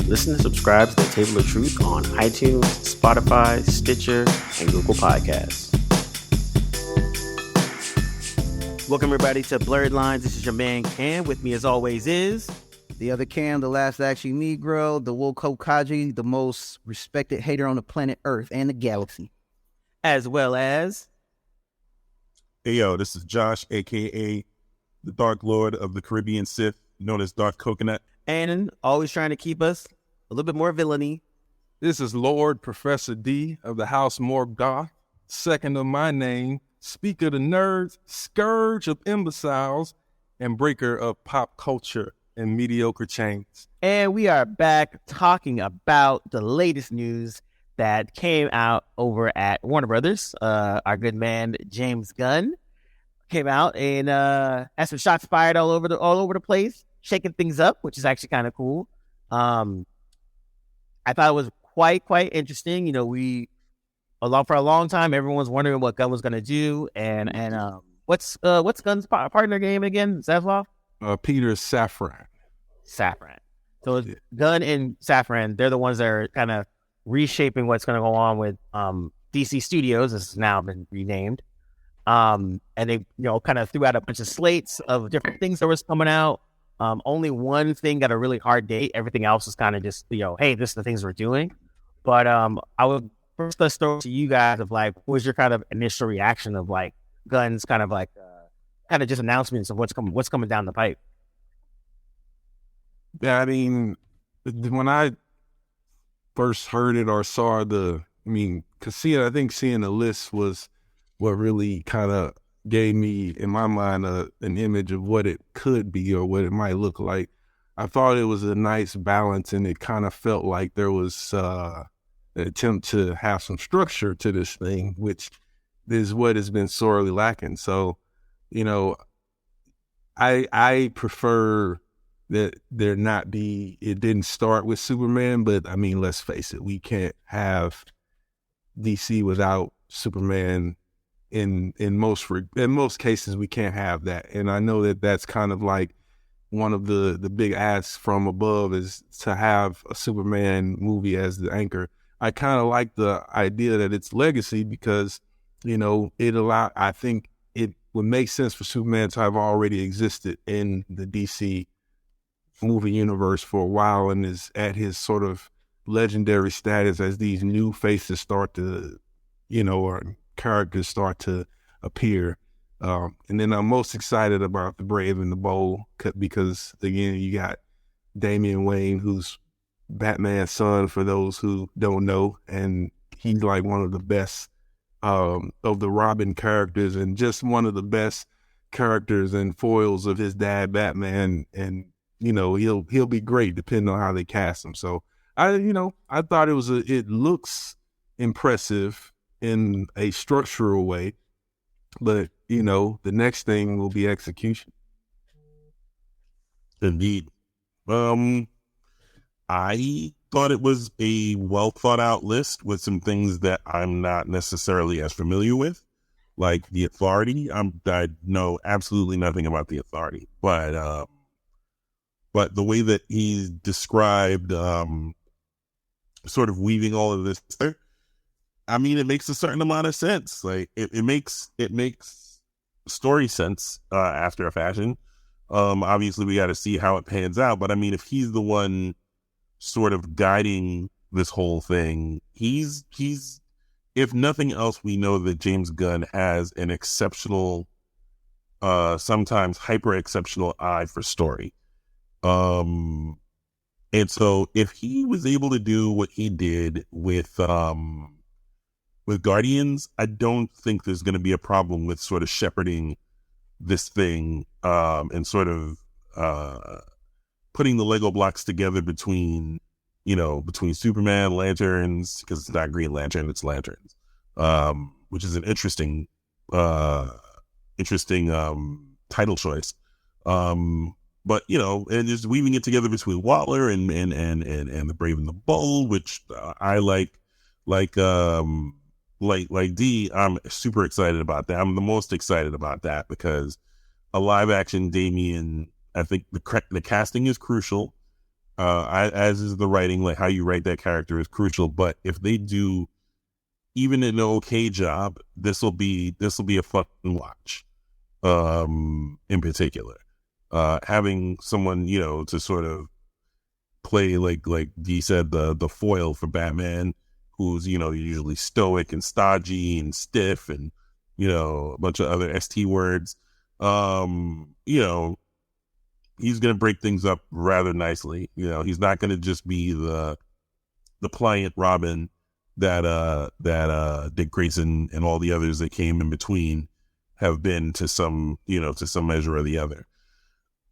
Listen and subscribe to the Table of Truth on iTunes, Spotify, Stitcher, and Google Podcasts. Welcome, everybody, to Blerdlines. This is your man, Cam. With me, as always, is... the other Cam, the last actually Negro, the Wokokaji, the most respected hater on the planet Earth and the galaxy. As well as... Hey, yo, this is Josh, a.k.a. the Dark Lord of the Caribbean Sith, known as Dark Coconut. And always trying to keep us a little bit more villainy. This is Lord Professor D of the House Morgoth, second of my name, speaker of the nerds, scourge of imbeciles, and breaker of pop culture and mediocre chains. And we are back talking about the latest news that came out over at Warner Brothers. Our good man, James Gunn, came out and had some shots fired all over the place, shaking things up, which is actually kind of cool. I thought it was quite interesting. You know, for a long time, everyone was wondering what Gunn was going to do. And what's Gunn's partner game again? Zaslav? Peter Safran. So it's Gunn and Safran, they're the ones that are kind of reshaping what's going to go on with DC Studios. This has now been renamed. And they, kind of threw out a bunch of slates of different things that was coming out. Only one thing got a really hard date. Everything else was kind of just, hey, this is the things we're doing. But I would first let's throw to you guys of like, what was your kind of initial reaction of like Gunn's kind of like just announcements of what's coming down the pipe? Yeah, I mean, when I first heard it or saw I think seeing the list was what really kind of gave me, in my mind, an image of what it could be or what it might look like. I thought it was a nice balance, and it kind of felt like there was an attempt to have some structure to this thing, which is what has been sorely lacking. So, I prefer that it didn't start with Superman, but I mean, let's face it, we can't have DC without Superman. In most cases, we can't have that. And I know that that's kind of like one of the big asks from above is to have a Superman movie as the anchor. I kind of like the idea that it's legacy because, I think it would make sense for Superman to have already existed in the DC movie universe for a while and is at his sort of legendary status as these new faces start to, or characters start to appear. And then I'm most excited about The Brave and the Bold because, again, you got Damian Wayne, who's Batman's son, for those who don't know, and he's like one of the best of the Robin characters and just one of the best characters and foils of his dad, Batman. And, he'll be great depending on how they cast him. So I thought it looks impressive in a structural way, but the next thing will be execution. Indeed. I thought it was a well thought out list with some things that I'm not necessarily as familiar with, like the Authority. I know absolutely nothing about the Authority, but the way that he described sort of weaving all of this together, I mean, it makes a certain amount of sense. Like it makes story sense after a fashion. Obviously, we got to see how it pans out. But I mean, if he's the one sort of guiding this whole thing, he's if nothing else, we know that James Gunn has an exceptional, sometimes hyper exceptional eye for story. And so if he was able to do what he did with Guardians, I don't think there's going to be a problem with sort of shepherding this thing and sort of putting the Lego blocks together between Superman, Lanterns, because it's not Green Lantern, it's Lanterns, which is an interesting title choice. But and just weaving it together between Waller and the Brave and the Bold, which I like D, I'm super excited about that. I'm the most excited about that because a live action Damian, I think the casting is crucial. as is the writing, like how you write that character is crucial. But if they do even an okay job, this will be a fun watch. In particular, having someone, you know, to sort of play like Dee said, the foil for Batman, who's, you know, usually stoic and stodgy and stiff and, you know, a bunch of other ST words. You know, he's gonna break things up rather nicely. You know, he's not gonna just be the pliant Robin that Dick Grayson and all the others that came in between have been to some measure or the other.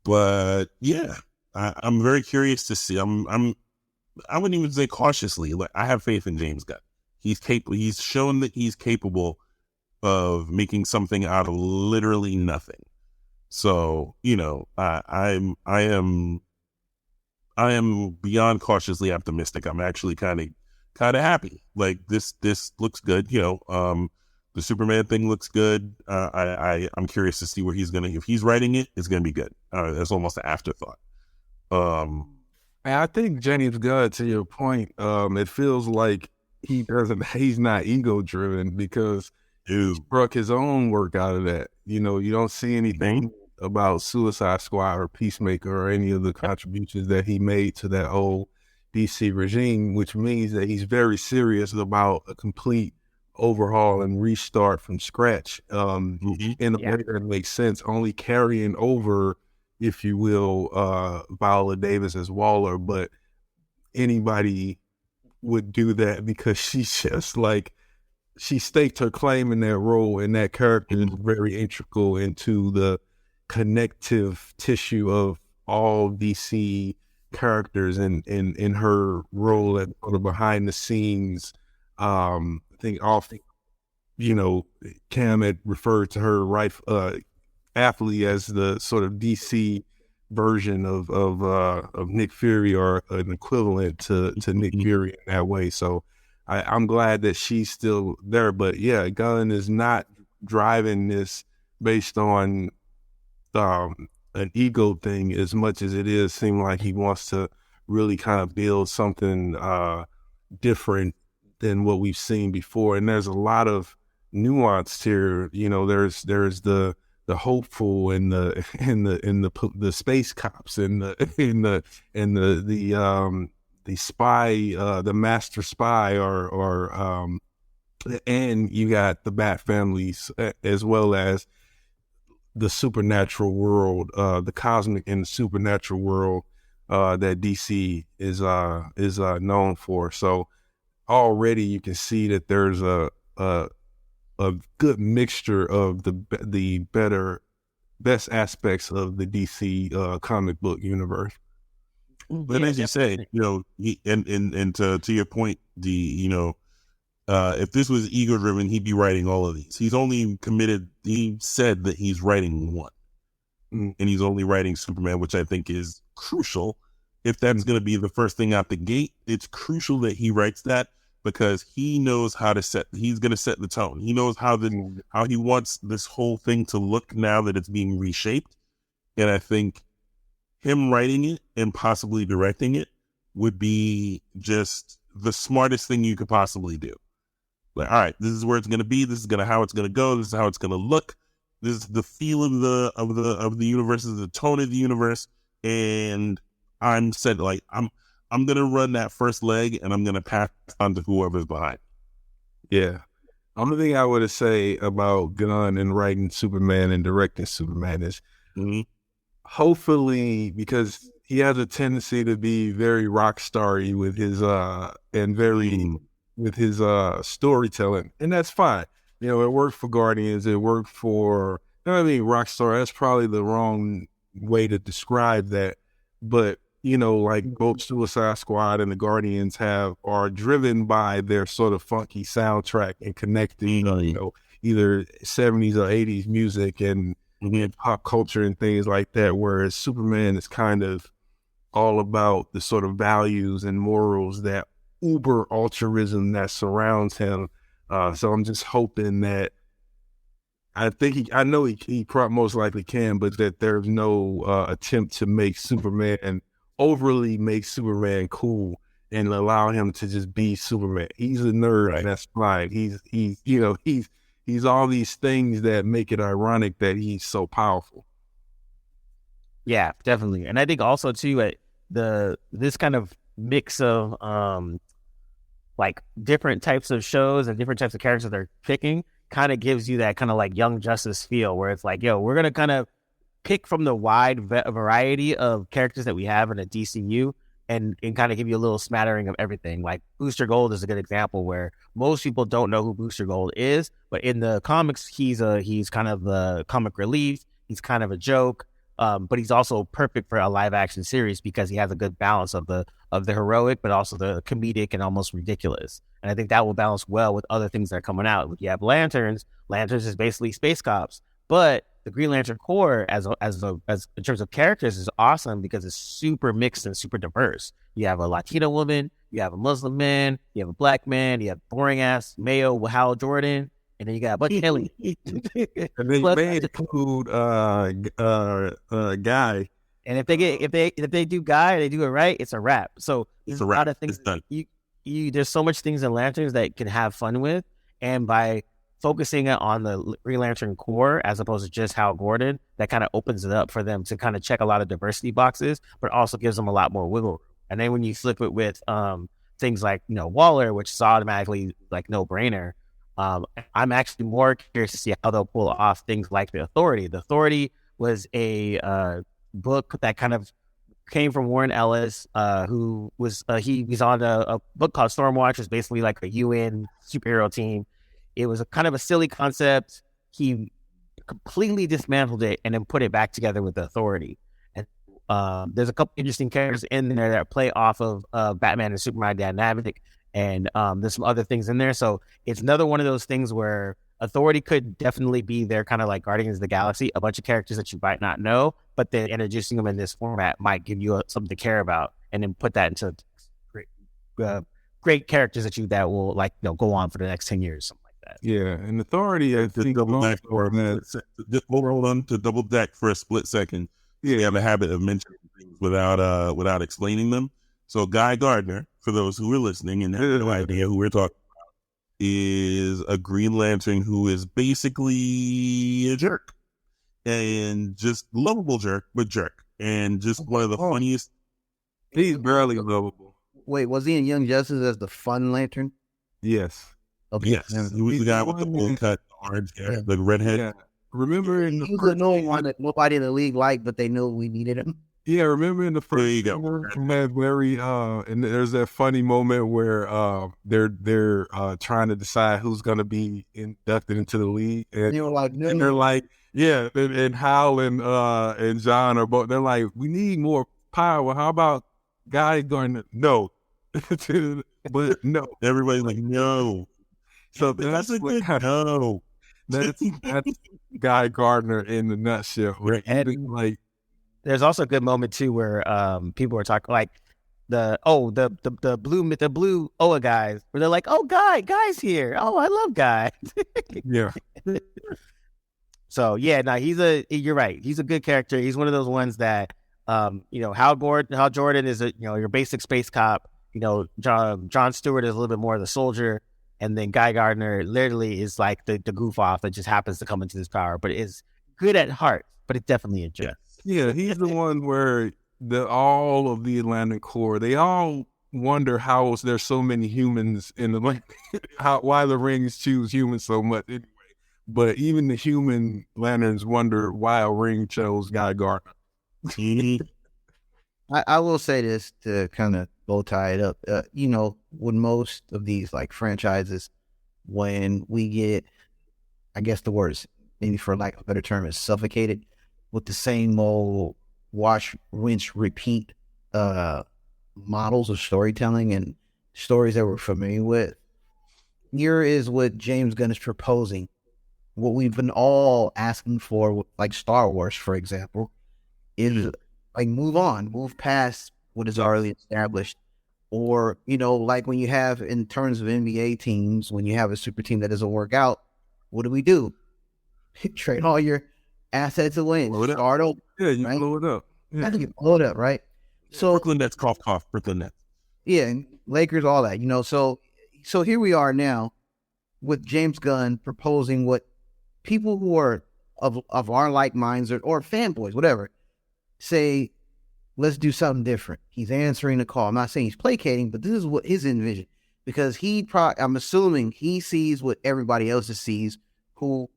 But yeah, I'm very curious to see. I wouldn't even say cautiously. Like, I have faith in James Gunn. He's capable. He's shown that he's capable of making something out of literally nothing. So, you know, I am beyond cautiously optimistic. I'm actually kind of happy. Like, this looks good. You know, the Superman thing looks good. I'm curious to see where if he's writing it, it's gonna be good. That's almost an afterthought. I think James Gunn, to your point, it feels like he's not ego driven because he struck his own work out of that. You know, you don't see anything about Suicide Squad or Peacemaker or any of the contributions that he made to that old DC regime, which means that he's very serious about a complete overhaul and restart from scratch in a way that makes sense, only carrying over, if you will, Viola Davis as Waller. But anybody would do that because she's just like, she staked her claim in that role, and that character is very integral into the connective tissue of all DC characters and in her role at sort of behind the scenes. I think often, you know, Cam had referred to her aptly as the sort of DC version of Nick Fury, or an equivalent to Nick Fury in that way. So I'm glad that she's still there. But yeah, Gunn is not driving this based on an ego thing as much as it is seem like he wants to really kind of build something different than what we've seen before. And there's a lot of nuance here. You know, there's the hopeful and the space cops and the spy, the master spy, or and you got the Bat families, as well as the supernatural world, the cosmic and supernatural world that DC is known for. So already you can see that there's a good mixture of the best aspects of the DC comic book universe. But as you say, you know, and to your point, you know, if this was ego driven, he'd be writing all of these. He's only committed. He said that he's writing one, and he's only writing Superman, which I think is crucial. If that's going to be the first thing out the gate, it's crucial that he writes that, because he knows how to he's going to set the tone. He knows how he wants this whole thing to look now that it's being reshaped. And I think him writing it and possibly directing it would be just the smartest thing you could possibly do. Like, all right, this is where it's going to be. This is how it's going to go. This is how it's going to look. This is the feel of the universe. This is the tone of the universe. And I'm said, like, I'm going to run that first leg, and I'm going to pass on to whoever's behind. Yeah. Only thing I would say about Gunn and writing Superman and directing Superman is hopefully, because he has a tendency to be very rock starry with his with his storytelling, and that's fine. You know, it worked for Guardians. It worked for, I mean, Rockstar. That's probably the wrong way to describe that, but you know, like both Suicide Squad and the Guardians are driven by their sort of funky soundtrack and connecting, you know, either 70s or 80s music and pop culture and things like that. Whereas Superman is kind of all about the sort of values and morals, that uber altruism that surrounds him. So I'm just hoping that, I know he most likely can, but that there's no attempt to make Superman overly make Superman cool and allow him to just be Superman. He's a nerd, and that's fine. He's all these things that make it ironic that he's so powerful. Yeah, definitely. And I think also too, this kind of mix of like different types of shows and different types of characters they're picking kind of gives you that kind of like Young Justice feel, where it's like, yo, we're gonna kind of pick from the wide variety of characters that we have in a DCU and kind of give you a little smattering of everything. Like Booster Gold is a good example where most people don't know who Booster Gold is, but in the comics, he's kind of the comic relief. He's kind of a joke, but he's also perfect for a live action series because he has a good balance of the heroic, but also the comedic and almost ridiculous. And I think that will balance well with other things that are coming out. You have Lanterns. Lanterns is basically space cops, but the Green Lantern Corps, as in terms of characters, is awesome because it's super mixed and super diverse. You have a Latino woman, you have a Muslim man, you have a black man, you have boring ass Mayo with Hal Jordan, and then you got Butch Kelly. And they made include Guy. And if they do Guy, they do it right, it's a wrap. So there's a lot of things. There's so much things in Lanterns that you can have fun with, and by focusing on the Green Lantern Corps as opposed to just Hal Gordon, that kind of opens it up for them to kind of check a lot of diversity boxes, but also gives them a lot more wiggle room. And then when you flip it with things like, Waller, which is automatically like no brainer, I'm actually more curious to see how they'll pull off things like The Authority. The Authority was a book that kind of came from Warren Ellis, who was he's on a book called Stormwatch, which is basically like a UN superhero team. It was a kind of a silly concept. He completely dismantled it and then put it back together with The Authority. And there's a couple interesting characters in there that play off of Batman and Superman dynamic, and there's some other things in there. So it's another one of those things where Authority could definitely be their kind of like Guardians of the Galaxy, a bunch of characters that you might not know, but then introducing them in this format might give you something to care about, and then put that into great characters that will go on for the next 10 years. Yeah, and Authority, I think, hold on to double deck for a split second. Yeah, we have a habit of mentioning things without explaining them. So Guy Gardner, for those who are listening and have no idea who we're talking about, is a Green Lantern who is basically a jerk, and just lovable jerk, but jerk, and just one of the funniest. He's barely lovable. Wait, was he in Young Justice as the fun Lantern? Yes. Okay. Yes, he was the guy with the full cut, orange hair, the redhead. Yeah. Remember in the he was the one that nobody in the league liked, but they knew we needed him. Yeah, remember in the first. There you go. And there's that funny moment where they're trying to decide who's going to be inducted into the league, and they were like, no. And they're like, yeah, and Hal and John are both. They're like, we need more power. How about Guy going? No, but no. Everybody's like, no. So that's Guy Gardner in the nutshell. Right. And like, there's also a good moment too where people are talking like the blue Oa guys, where they're like, oh, Guy's here. Oh, I love Guy. Yeah. So yeah, no, you're right. He's a good character. He's one of those ones that Hal Jordan is your basic space cop. John Stewart is a little bit more of the soldier. And then Guy Gardner literally is like the goof off that just happens to come into this power, but is good at heart, but it's definitely a jerk. Yeah, he's the one where all of the Atlantic Corps, they all wonder how there's so many humans in the why the Rings choose humans so much anyway. But even the human Lanterns wonder why a Ring chose Guy Gardner. I will say this to kind of bow tie it up. With most of these like franchises, when we get, I guess the word is, maybe for lack of a better term, is suffocated with the same old wash, rinse, repeat models of storytelling and stories that we're familiar with. Here is what James Gunn is proposing. What we've been all asking for, like Star Wars, for example, is like move past what is already established. Or, like when you have, in terms of NBA teams, when you have a super team that doesn't work out, what do? Trade all your assets away and start over. Yeah, you blow it up. Yeah. You blow it up, right? So Brooklyn Nets, cough, Brooklyn Nets. yeah, and Lakers, all that, So here we are now with James Gunn proposing what people who are of our like minds or fanboys, whatever, say, let's do something different. He's answering the call. I'm not saying he's placating, but this is what his envision, because I'm assuming he sees what everybody else sees who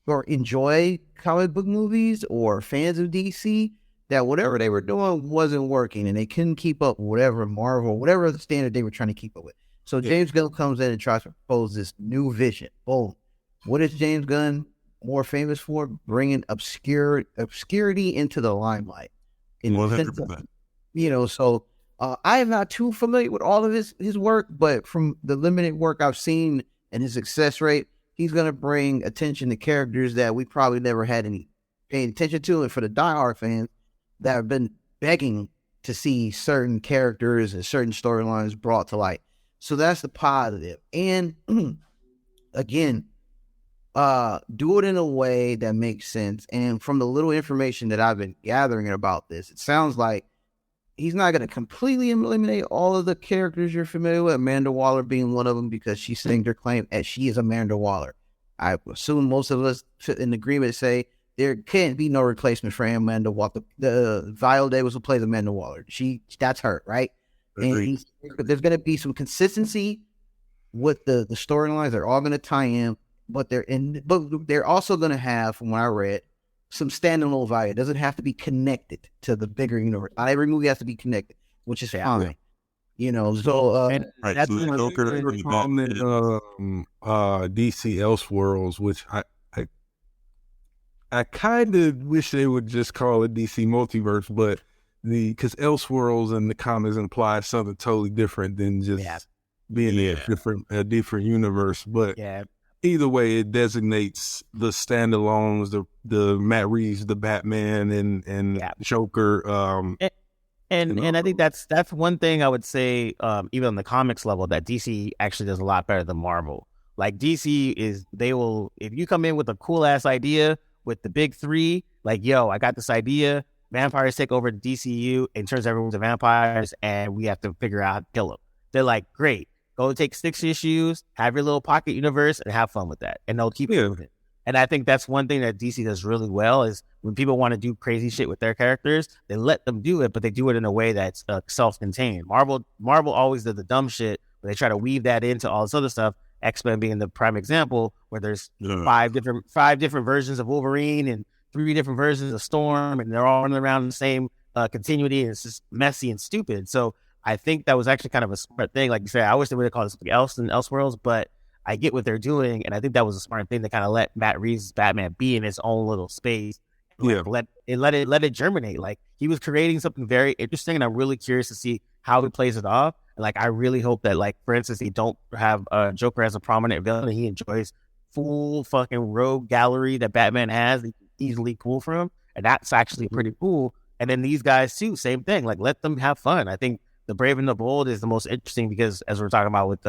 or enjoy comic book movies or fans of DC, that whatever they were doing wasn't working and they couldn't keep up with whatever Marvel, whatever the standard they were trying to keep up with. So James Gunn comes in and tries to propose this new vision. Boom. What is James Gunn more famous for? Bringing obscurity into the limelight. 100%. So I am not too familiar with all of his work, but from the limited work I've seen and his success rate, he's going to bring attention to characters that we probably never had any paying attention to. And for the diehard fans that have been begging to see certain characters and certain storylines brought to light. So that's the positive. And again, do it in a way that makes sense. And from the little information that I've been gathering about this, it sounds like he's not going to completely eliminate all of the characters you're familiar with, Amanda Waller being one of them, because she staked her claim as she is Amanda Waller. I assume most of us in agreement say there can't be no replacement for Amanda Waller. The Viola Davis who plays Amanda Waller. That's her, right? And there's going to be some consistency with the storylines. They're all going to tie in, but they're also going to have, from what I read, some standalone value. It doesn't have to be connected to the bigger universe. Not every movie has to be connected, which is fine. So that's DC Elseworlds, which I kind of wish they would just call it DC Multiverse, but because Elseworlds and the comics imply something totally different than just being a different universe. But either way, it designates the standalones, the Matt Reeves, the Batman, and Joker. And I think that's one thing I would say, even on the comics level, that DC actually does a lot better than Marvel. Like DC if you come in with a cool ass idea with the big three, like, yo, I got this idea, vampires take over the DCU and turns everyone to vampires, and we have to figure out how to kill them. They're like, great, go take 6 issues, have your little pocket universe, and have fun with that, and they'll keep moving. And I think that's one thing that DC does really well, is when people want to do crazy shit with their characters, they let them do it, but they do it in a way that's self-contained. Marvel always did the dumb shit, where they try to weave that into all this other stuff. X-Men being the prime example, where there's 5 different versions of Wolverine and 3 different versions of Storm, and they're all running around the same continuity, and it's just messy and stupid. So I think that was actually kind of a smart thing. Like you said, I wish they would have called it something else than Elseworlds, but I get what they're doing, and I think that was a smart thing to kind of let Matt Reeves' Batman be in his own little space. Let it germinate. Like, he was creating something very interesting, and I'm really curious to see how he plays it off. And like, I really hope that, like, for instance, he don't have Joker as a prominent villain, and he enjoys full fucking rogue gallery that Batman has, he can easily pull from, and that's actually pretty cool. And then these guys too, same thing. Like, let them have fun. I think the Brave and the Bold is the most interesting, because as we're talking about with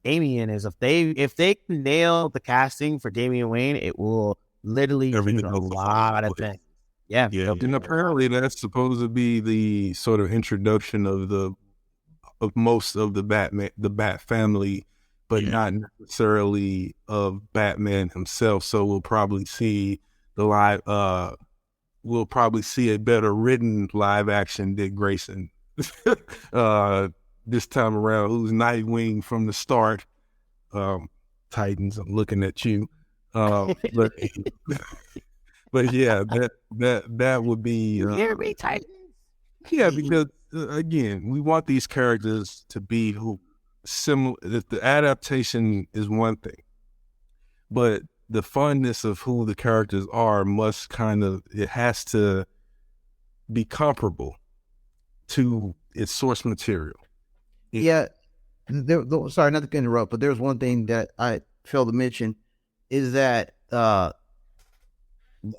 Damian, is if they can nail the casting for Damian Wayne, it will literally change a lot of things. Yeah. And apparently that's supposed to be the sort of introduction of most of the Bat family, but not necessarily of Batman himself. So we'll probably see a better written live action Dick Grayson this time around, who's Nightwing from the start. Titans, I'm looking at you. But yeah, that would be hear me, Titans. Yeah, because again, we want these characters to be similar. The adaptation is one thing, but the funness of who the characters are it has to be comparable to its source material. Yeah. Sorry, not to interrupt, but there's one thing that I failed to mention, is that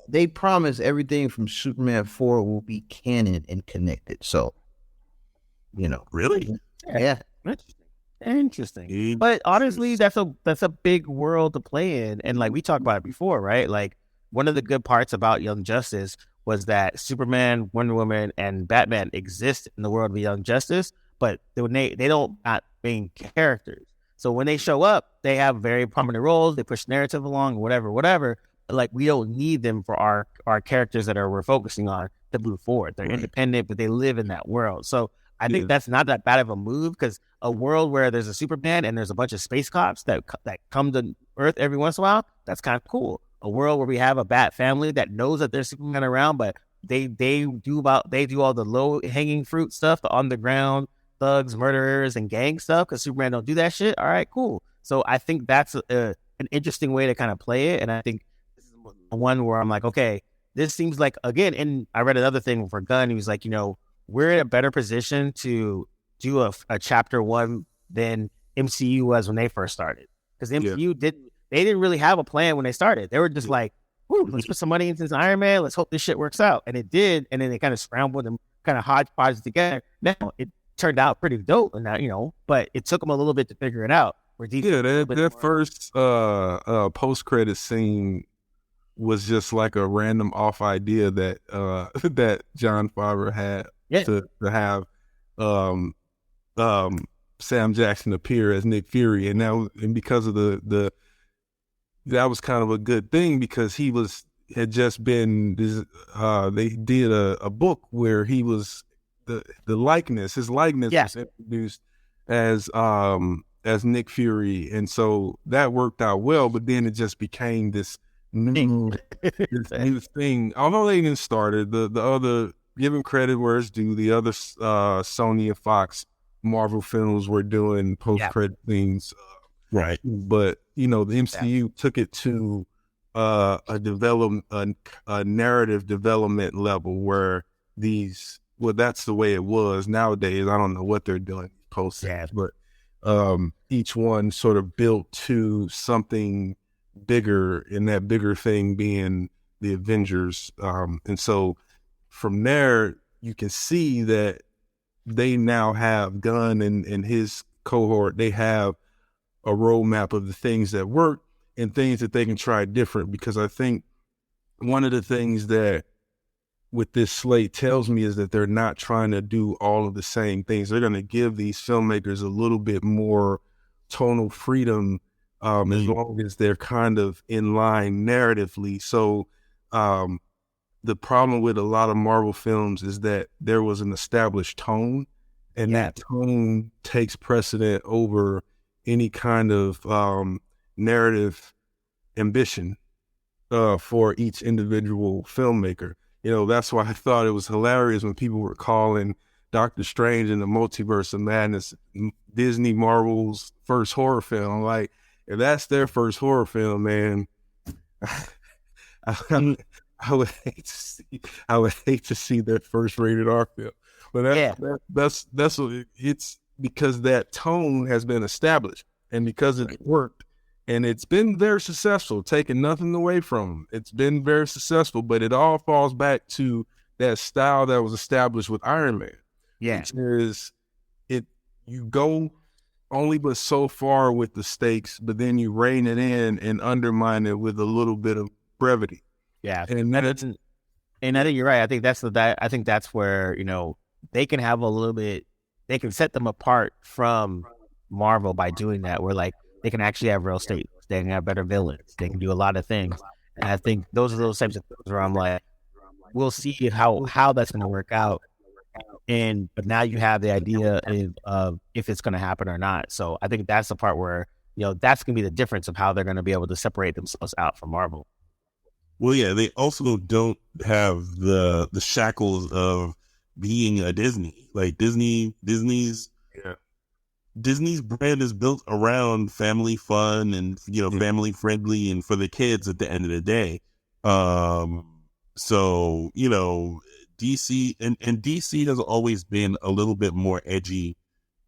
they promise everything from Superman 4 will be canon and connected. So, really, yeah, interesting. But honestly, that's a big world to play in, and like we talked about it before, right? Like, one of the good parts about Young Justice was that Superman, Wonder Woman, and Batman exist in the world of Young Justice, but they don't not main characters. So when they show up, they have very prominent roles. They push narrative along, whatever. But like we don't need them for our characters that we're focusing on to move forward. They're independent, but they live in that world. So I think that's not that bad of a move, because a world where there's a Superman and there's a bunch of space cops that come to Earth every once in a while, that's kind of cool. A world where we have a Bat family that knows that there's Superman around, but they do all the low hanging fruit stuff, the on the ground thugs, murderers, and gang stuff, because Superman don't do that shit. All right, cool. So I think that's an interesting way to kind of play it, and I think this is one where I'm like, okay, this seems like, again, and I read another thing for Gunn. He was like, we're in a better position to do a chapter 1 than MCU was when they first started, because MCU didn't really have a plan when they started. They were just like, let's put some money into this Iron Man. Let's hope this shit works out, and it did. And then they kind of scrambled and kind of hodgepodge it together. Now it turned out pretty dope, and that, but it took them a little bit to figure it out. That first post credit scene was just like a random off idea that that Jon Favreau had to have Sam Jackson appear as Nick Fury, and because of the that was kind of a good thing, because had just been they did a book where he was his likeness was introduced as Nick Fury, and so that worked out well. But then it just became this new thing. Although they didn't start it, the other, give him credit where it's due, the other Sony and Fox Marvel films were doing post credit things, right? But the MCU took it to a narrative development level where that's the way it was. Nowadays, I don't know what they're doing post, but each one sort of built to something bigger, and that bigger thing being the Avengers. And so from there, you can see that they now have Gunn and his cohort. They have a roadmap of the things that work and things that they can try different, because I think one of the things that with this slate tells me is that they're not trying to do all of the same things. They're going to give these filmmakers a little bit more tonal freedom, as long as they're kind of in line narratively. So the problem with a lot of Marvel films is that there was an established tone, and that tone takes precedent over any kind of narrative ambition for each individual filmmaker. That's why I thought it was hilarious when people were calling Doctor Strange and the Multiverse of Madness Disney Marvel's first horror film. Like, if that's their first horror film, man, I would hate to see their first rated R film. But that's what it's, because that tone has been established, and because it worked. And it's been very successful, taking nothing away from them. It's been very successful, but it all falls back to that style that was established with Iron Man. Yeah. Which is, you go only but so far with the stakes, but then you rein it in and undermine it with a little bit of brevity. Yeah. And I think you're right. I think that's where, they can have a little bit, they can set them apart from Marvel by doing that, where like, they can actually have real stakes. They can have better villains. They can do a lot of things. And I think those are those types of things where I'm like, we'll see how that's going to work out. But now you have the idea of if it's going to happen or not. So I think that's the part where, that's going to be the difference of how they're going to be able to separate themselves out from Marvel. Well, yeah, they also don't have the shackles of being a Disney. Like Disney's brand is built around family fun and, family friendly and for the kids at the end of the day. So, DC and DC has always been a little bit more edgy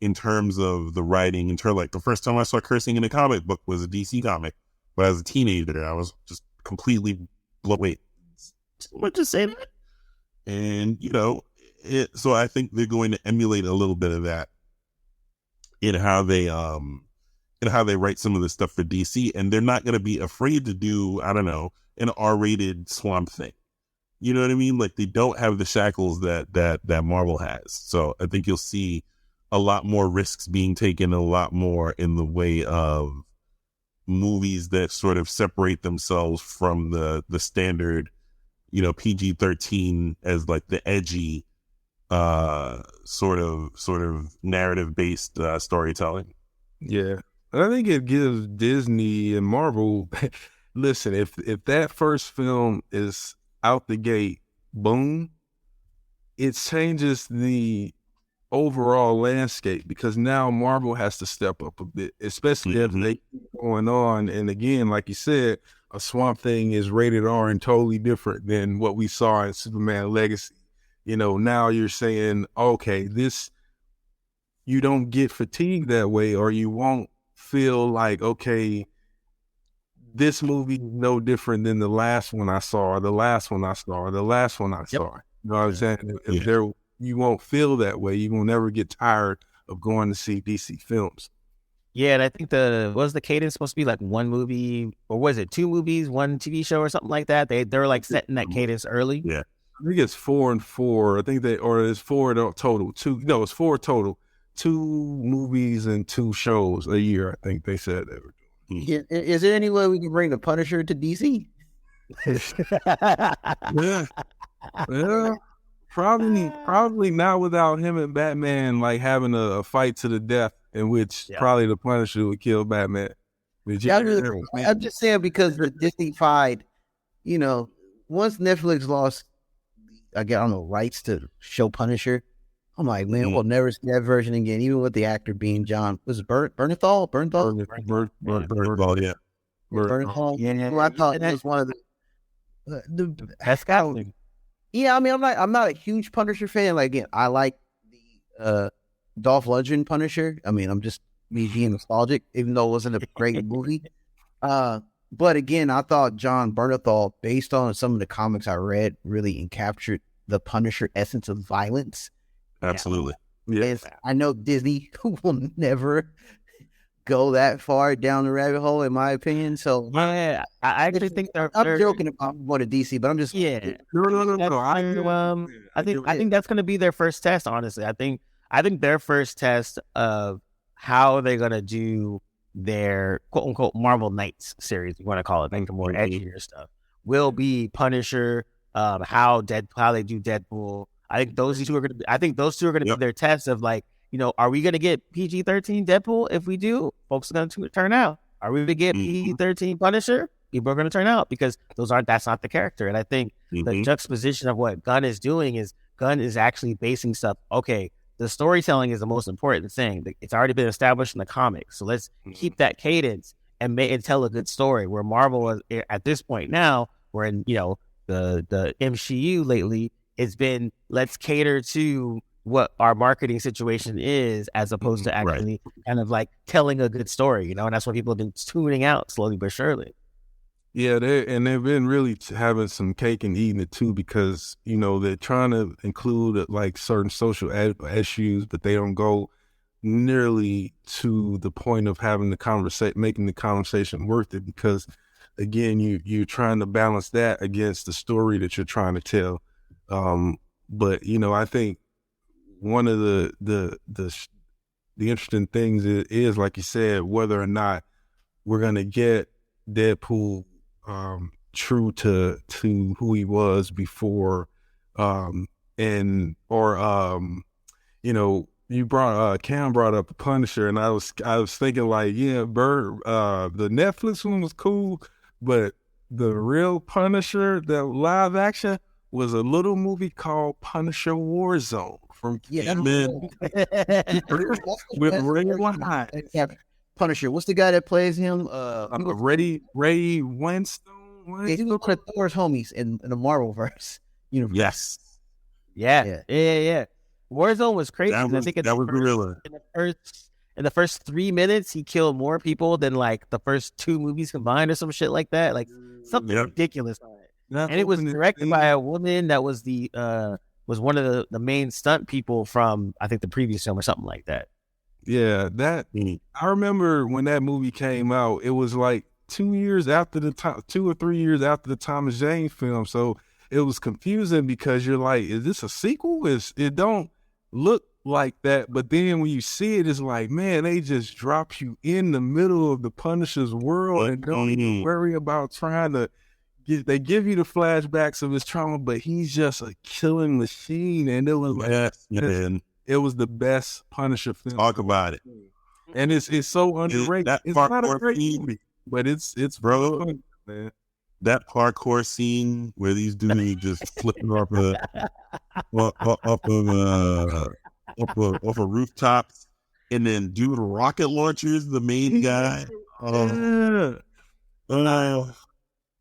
in terms of the writing, like the first time I saw cursing in a comic book was a DC comic, but as a teenager, I was just completely wait, what just say that? And, so I think they're going to emulate a little bit of that in how they write some of the stuff for DC, and they're not going to be afraid to do, I don't know, an R-rated Swamp Thing. You know what I mean? Like they don't have the shackles that Marvel has. So I think you'll see a lot more risks being taken, a lot more in the way of movies that sort of separate themselves from the standard, PG-13 as like the edgy sort of narrative based storytelling. Yeah. I think it gives Disney and Marvel listen, if that first film is out the gate, boom, it changes the overall landscape because now Marvel has to step up a bit, especially as they keep going on. And again, like you said, a Swamp Thing is rated R and totally different than what we saw in Superman Legacy. Now you're saying, okay, this, you don't get fatigued that way, or you won't feel like, okay, this movie is no different than the last one I saw, or the last one I saw, or the last one I saw. You know what I'm saying? You won't feel that way. You will never get tired of going to see DC films. Yeah, and I think was the cadence supposed to be like one movie, or was it 2 movies, 1 TV show, or something like that? They're like setting that cadence early. Yeah, I think it's 4 and 4. I think it's 4 total. It's 4 total. 2 movies and 2 shows a year. I think they said they were doing. Yeah, is there any way we can bring the Punisher to DC? Yeah. Probably not without him and Batman like having a fight to the death in which probably the Punisher would kill Batman. I'm just saying because the Disney-fied, once Netflix lost, I don't know, rights to show Punisher, I'm like, man, we'll never see that version again, even with the actor being John. Was it Bernthal? Bernthal, yeah. Bernthal? Yeah. Well, I thought it was one of the best guys. Yeah, I mean, I'm not a huge Punisher fan. Like, again, I like the Dolph Lundgren Punisher. I mean, I'm just me being nostalgic, even though it wasn't a great movie. But again, I thought John Bernthal, based on some of the comics I read, really encaptured the Punisher essence of violence. Absolutely. Yes. I know Disney will never go that far down the rabbit hole, in my opinion. So I actually think I'm joking about what a DC, but I'm just No. I think that's going to be their first test. Honestly, I think their first test of how they're going to do their quote unquote Marvel Knights series, you want to call it, think the more edgier stuff, will be Punisher. How they do Deadpool. I think those two are going to be their test of like, are we going to get PG-13 Deadpool? If we do, folks are going to turn out. Are we going to get PG-13 Punisher? People are going to turn out because that's not the character. And I think the juxtaposition of what Gunn is doing is Gunn is actually basing stuff. Okay, the storytelling is the most important thing. It's already been established in the comics. So let's keep that cadence and tell a good story. Where Marvel is, at this point now, we're in, the MCU lately, it's been let's cater to what our marketing situation is as opposed to actually kind of like telling a good story, and that's why people have been tuning out slowly but surely. Yeah, they've been really having some cake and eating it too, because, they're trying to include like certain social issues, but they don't go nearly to the point of having making the conversation worth it, because again, you're trying to balance that against the story that you're trying to tell. But I think one of the interesting things is, like you said, whether or not we're gonna get Deadpool true to who he was before, you brought Cam brought up the Punisher, and I was thinking like, the Netflix one was cool, but the real Punisher, the live action, was a little movie called Punisher Warzone from with Ray Wine. Punisher. What's the guy that plays him? Ray Winstone. He's one of Thor's homies in the Marvel verse universe. Yes. Yeah. Warzone was crazy. I think that was gorilla. In the first 3 minutes, he killed more people than like the first 2 movies combined, or some shit like that. Like something ridiculous. And it was directed by a woman that was was one of the main stunt people from, I think, the previous film or something like that. Yeah, I remember when that movie came out, it was like 2 or 3 years after the Thomas Jane film. So it was confusing because you're like, is this a sequel? It don't look like that, but then when you see it, it's like, man, they just drop you in the middle of the Punisher's world and don't even worry about trying to they give you the flashbacks of his trauma, but he's just a killing machine. And it was like, it was the best Punisher film. Talk about it. And it's so underrated. It's not a great movie, but it's bro, fun, man. That parkour scene where these dudes just flipping off of rooftops, and then dude rocket launchers, the main guy.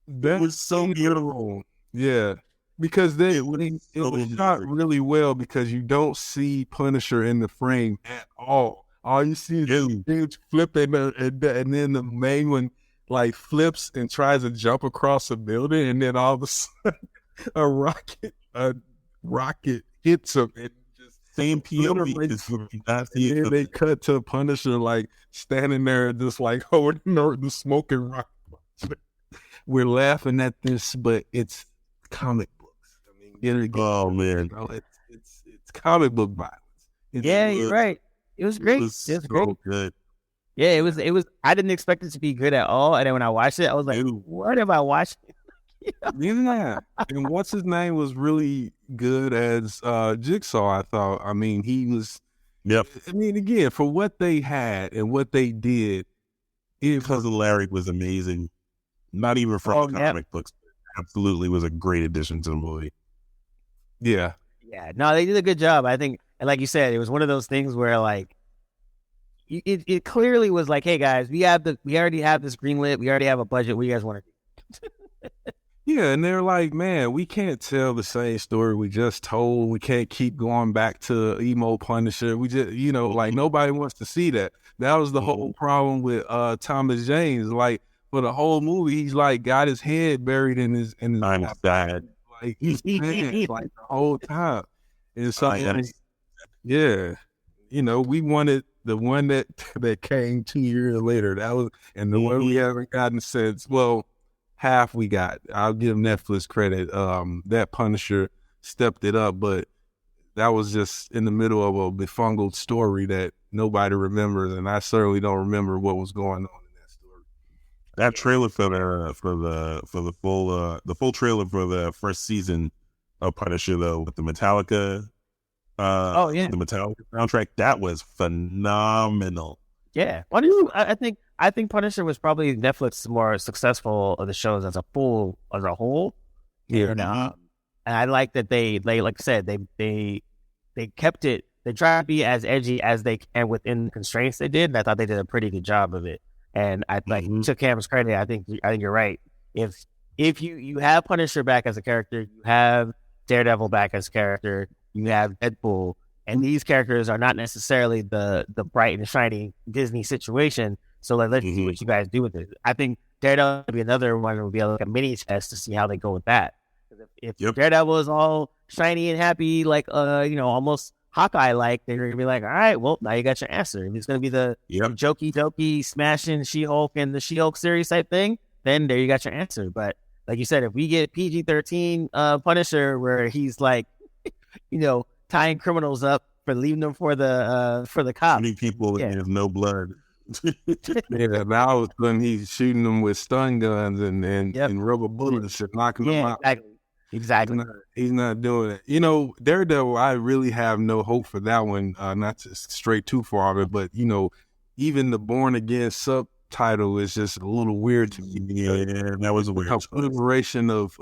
That was so beautiful. Yeah, because it was shot really well because you don't see Punisher in the frame at all. All you see is dudes flipping, and then the main one like flips and tries to jump across a building, and then all of a sudden a rocket hits him. And same POV. And they cut to Punisher like standing there, just like holding the smoking rocket. We're laughing at this, but it's comic books. I mean, man, it's comic book violence. You're right. It was great. It was so good. Yeah, it was. I didn't expect it to be good at all, and then when I watched it, I was like, "What have I watched?" Yeah. And what's his name was really good as Jigsaw. I thought. I mean, he was. Yep. I mean, again, for what they had and what they did, Cousin Larry was amazing. Not even from comic books. Absolutely was a great addition to the movie. Yeah. Yeah. No, they did a good job. I think, and like you said, it was one of those things where like it clearly was like, hey guys, we already have this greenlit. We already have a budget. What do you guys want to do? Yeah, and they're like, man, we can't tell the same story we just told. We can't keep going back to emo Punisher. We just, like nobody wants to see that. That was the whole problem with Thomas James. Like for the whole movie, he's like got his head buried in his dad. Like he's dead, like the whole time. And so, yeah, we wanted the one that came 2 years later. That was, and the one we haven't gotten since. Well, half we got. I'll give Netflix credit. That Punisher stepped it up, but that was just in the middle of a befungled story that nobody remembers, and I certainly don't remember what was going on in that story. That trailer for the full trailer for the first season of Punisher, though, with the Metallica. The Metallica soundtrack, that was phenomenal. Yeah, I think Punisher was probably Netflix's more successful of the shows as a whole. Yeah, and I like that they like I said they kept it. They tried to be as edgy as they can within the constraints they did, and I thought they did a pretty good job of it. And I took Cam's credit. I think you're right. If you have Punisher back as a character, you have Daredevil back as a character, you have Deadpool, and these characters are not necessarily the bright and shiny Disney situation. So let's see what you guys do with it. I think Daredevil would be another one that would be like a mini test to see how they go with that. If Daredevil is all shiny and happy, like almost Hawkeye-like, they're gonna be like, all right, well, now you got your answer. If it's gonna be the jokey smashing She-Hulk and the She-Hulk series type thing, then there you got your answer. But like you said, if we get PG-13 Punisher where he's like, tying criminals up for leaving them for the cops, many people and there's no blood. Yeah, now when he's shooting them with stun guns and rubber bullets and knocking them out. Exactly. He's not doing it. Daredevil, I really have no hope for that one. Not to stray too far of it, but even the Born Again subtitle is just a little weird to me. Yeah, that was a weird liberation of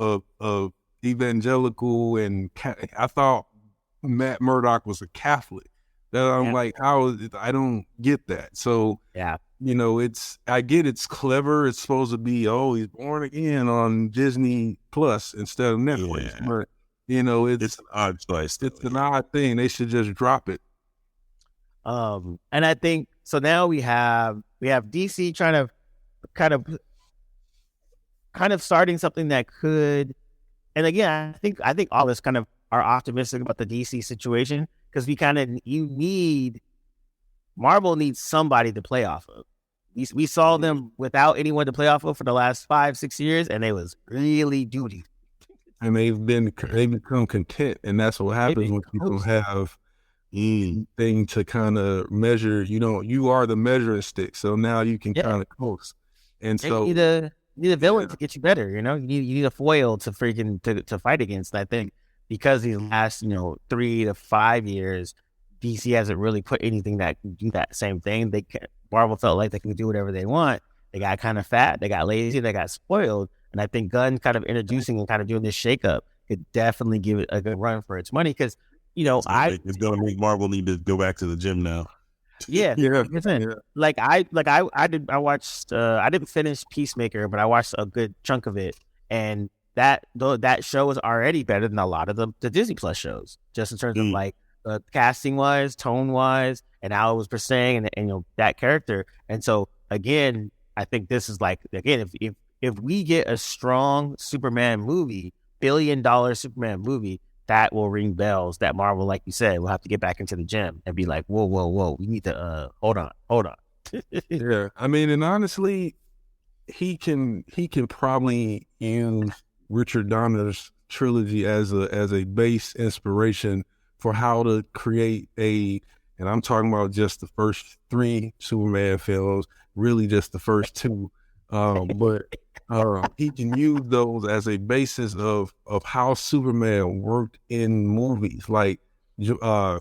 evangelical, and I thought Matt Murdock was a Catholic. That I'm like, how is it? I don't get that. So I get it's clever. It's supposed to be, he's born again on Disney Plus instead of Netflix. Yeah. But it's an odd choice. It's an odd thing. They should just drop it. And I think so. Now we have DC trying to kind of starting something that could. And again, I think all of us kind of are optimistic about the DC situation because Marvel needs somebody to play off of. We saw them without anyone to play off of for the last 5-6 years, and they was really duty. and they become content, and that's what happens when people have thing to kind of measure. You are the measuring stick, so now you can kind of coast. And so you need a villain to get you better. You need a foil to freaking to fight against. And I think because these last 3 to 5 years, DC hasn't really put anything that can do that same thing. Marvel felt like they can do whatever they want. They got kind of fat, they got lazy, they got spoiled. And I think Gunn kind of introducing and kind of doing this shakeup could definitely give it a good run for its money. Because it's going to make Marvel need to go back to the gym now. Yeah. Like I watched. I didn't finish Peacemaker, but I watched a good chunk of it, and that show was already better than a lot of the Disney Plus shows, just in terms of like casting wise, tone wise, and how it was portraying and that character. And so again, I think this is like, again, if we get a strong Superman movie, $1 billion Superman movie, that will ring bells that Marvel, like you said, will have to get back into the gym and be like, whoa, we need to hold on. Yeah, I mean, and honestly, he can probably use Richard Donner's trilogy as a base inspiration for how to create and I'm talking about just the first 3 Superman films, really just the first 2, but he can use those as a basis of how Superman worked in movies. Like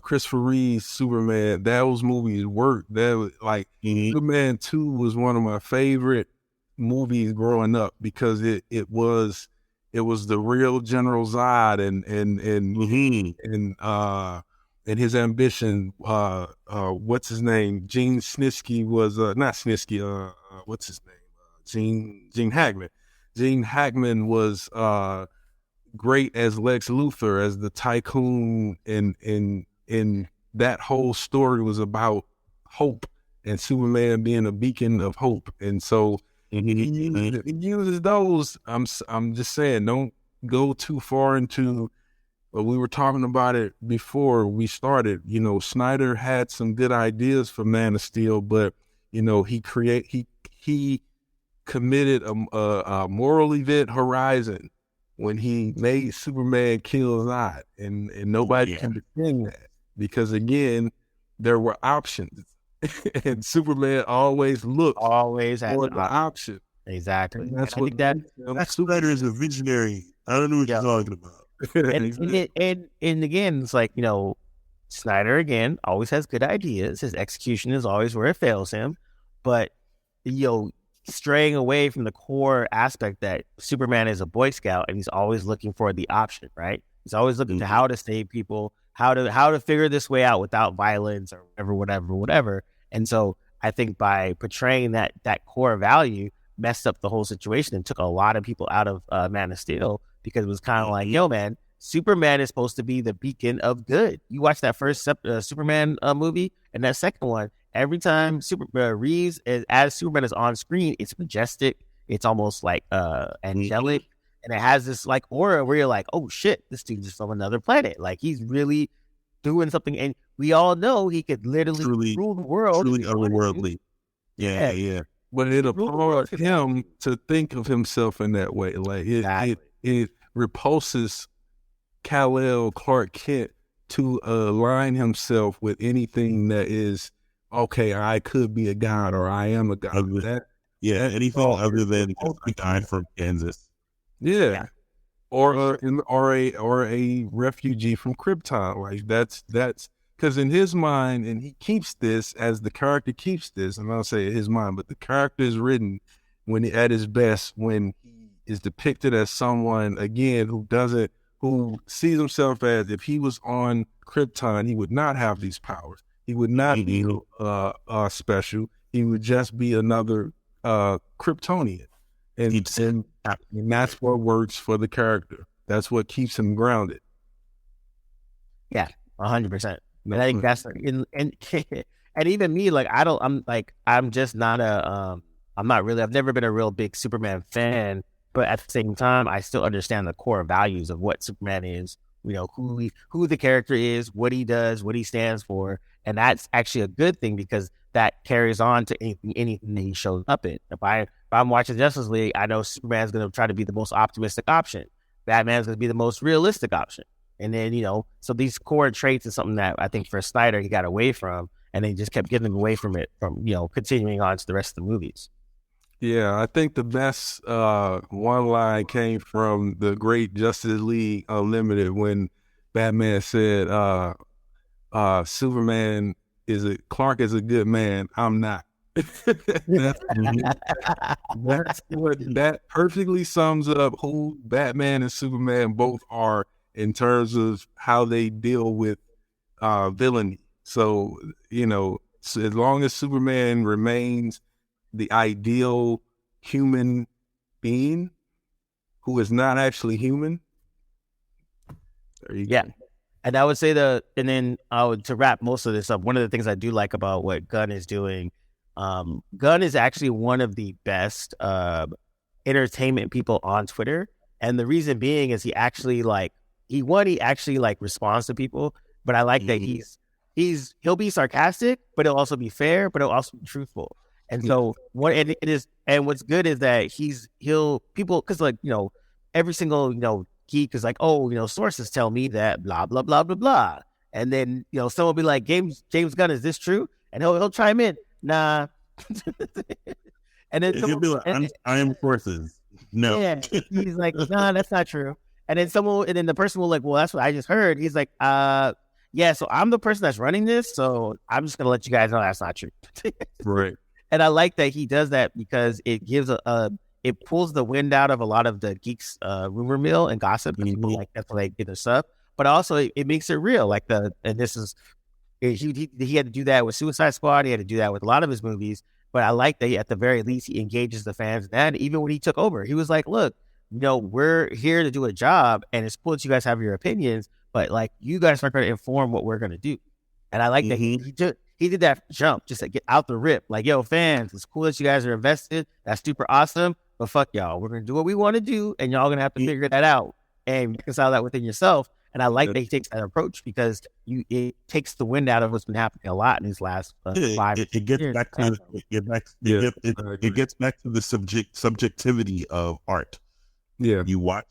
Christopher Reeve's Superman, those movies worked. That was like Superman 2 was one of my favorite movies growing up because it was the real General Zod and his ambition. What's his name? Gene Snitsky was not Snitsky. What's his name? Gene Hackman. Gene Hackman was great as Lex Luthor, as the tycoon, and that whole story was about hope and Superman being a beacon of hope. And so he uses those. I'm just saying, don't go too far into. But we were talking about it before we started. Snyder had some good ideas for Man of Steel, but he committed a moral event Horizon when he made Superman kill Zod, and nobody can defend that because again there were options, and Superman always had for the option. Exactly. And that's what that Snyder is a visionary. I don't know what you're talking about. and again, it's like Snyder again always has good ideas. His execution is always where it fails him, but straying away from the core aspect that Superman is a Boy Scout and he's always looking for the option, right? He's always looking to how to save people, how to figure this way out without violence or whatever. And so I think by portraying that core value messed up the whole situation and took a lot of people out of Man of Steel, because it was kind of like, yo, man, Superman is supposed to be the beacon of good. You watch that first Superman movie and that second one, every time Reeves as Superman is on screen, it's majestic. It's almost like angelic, and it has this like aura where you're like, oh shit, this dude's just from another planet. Like he's really doing something, and we all know he could literally rule the world. Truly otherworldly. Yeah. But it appalled him to think of himself in that way. Like it repulses Kal-El Clark Kent to align himself with anything that is, okay, I could be a god or I am a god. Anything other than a guy from Kansas. Yeah. Or a refugee from Krypton. Like that's because in his mind, and he keeps this as the character keeps this, and I'll say his mind, but the character is written at his best when he is depicted as someone again who sees himself as, if he was on Krypton, he would not have these powers. He would not be special. He would just be another Kryptonian. And that's what works for the character. That's what keeps him grounded. Yeah, 100%. And I think that's and even me, like I'm just not I've never been a real big Superman fan, but at the same time, I still understand the core values of what Superman is. Who the character is, what he does, what he stands for, and that's actually a good thing because that carries on to anything that he shows up in. If I'm watching Justice League, I know Superman's going to try to be the most optimistic option. Batman's going to be the most realistic option. And then, so these core traits is something that I think for Snyder, he got away from, and they just kept getting away from it from, continuing on to the rest of the movies. Yeah, I think the best one line came from the great Justice League Unlimited when Batman said, Clark is a good man, I'm not. That's what that perfectly sums up who Batman and Superman both are in terms of how they deal with villainy. So, so as long as Superman remains the ideal human being who is not actually human, there you go. And I would say to wrap most of this up, one of the things I do like about what Gunn is doing, Gunn is actually one of the best entertainment people on Twitter. And the reason being is he actually responds to people, but I like that he'll be sarcastic, but he'll also be fair, but he'll also be truthful. And so what's good is that people, cause every single, geek is like, sources tell me that blah, blah, blah, blah, blah. And then, someone will be like, James Gunn, is this true? And he'll chime in, nah. And then he'll be like, I am sources. No. Yeah. He's like, nah, that's not true. And then the person will like, well, that's what I just heard. He's like, yeah, so I'm the person that's running this, so I'm just gonna let you guys know that's not true. Right. And I like that he does that because it gives it pulls the wind out of a lot of the geeks rumor mill and gossip. People like that's why they get their stuff. But also it makes it real. Like he had to do that with Suicide Squad. He had to do that with a lot of his movies. But I like that at the very least he engages the fans. And even when he took over, he was like, look, we're here to do a job, and it's cool that you guys have your opinions, but like you guys are going to inform what we're going to do. And I like that he did that jump just to get out the rip. Like, yo, fans, it's cool that you guys are invested. That's super awesome. But fuck y'all. We're going to do what we want to do, and y'all going to have to figure that out and reconcile that within yourself. And I like that he takes that approach because it takes the wind out of what's been happening a lot in these last 5 years. It gets back to the subjectivity of art. Yeah. You look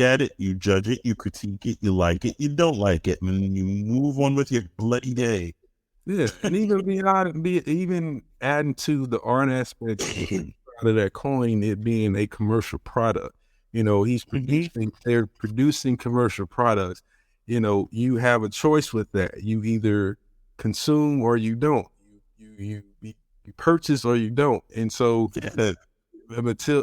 at it, you judge it, you critique it, you like it, you don't like it, and then you move on with your bloody day. Yeah, and even adding to the art aspect of that coin, it being a commercial product. They're producing commercial products. You have a choice with that. You either consume or you don't. You purchase or you don't. And so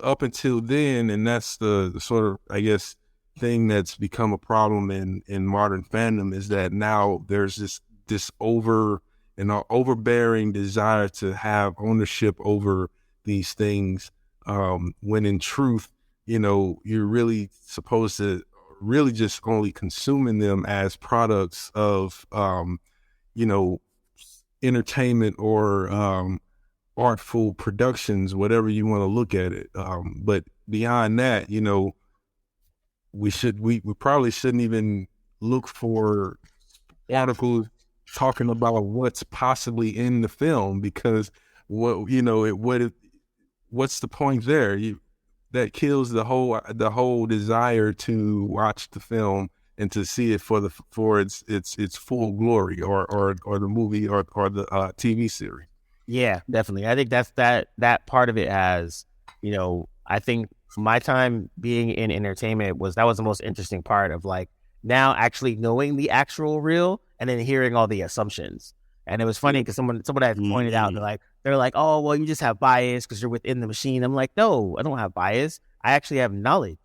up until then, and that's the sort of, I guess, thing that's become a problem in modern fandom, is that now there's this overbearing desire to have ownership over these things, when in truth, you're really supposed to really just only consuming them as products of, entertainment or artful productions, whatever you want to look at it. But beyond that, we probably shouldn't even look for articles talking about what's possibly in the film, because what's the point there? That kills the whole desire to watch the film and to see it for its full glory, or the movie or the TV series. Yeah, definitely. I think that part of it has, I think my time being in entertainment was the most interesting part of like now actually knowing the actual real and then hearing all the assumptions. And it was funny because someone had pointed out, they're like, oh, well, you just have bias because you're within the machine. I'm like, no, I don't have bias. I actually have knowledge.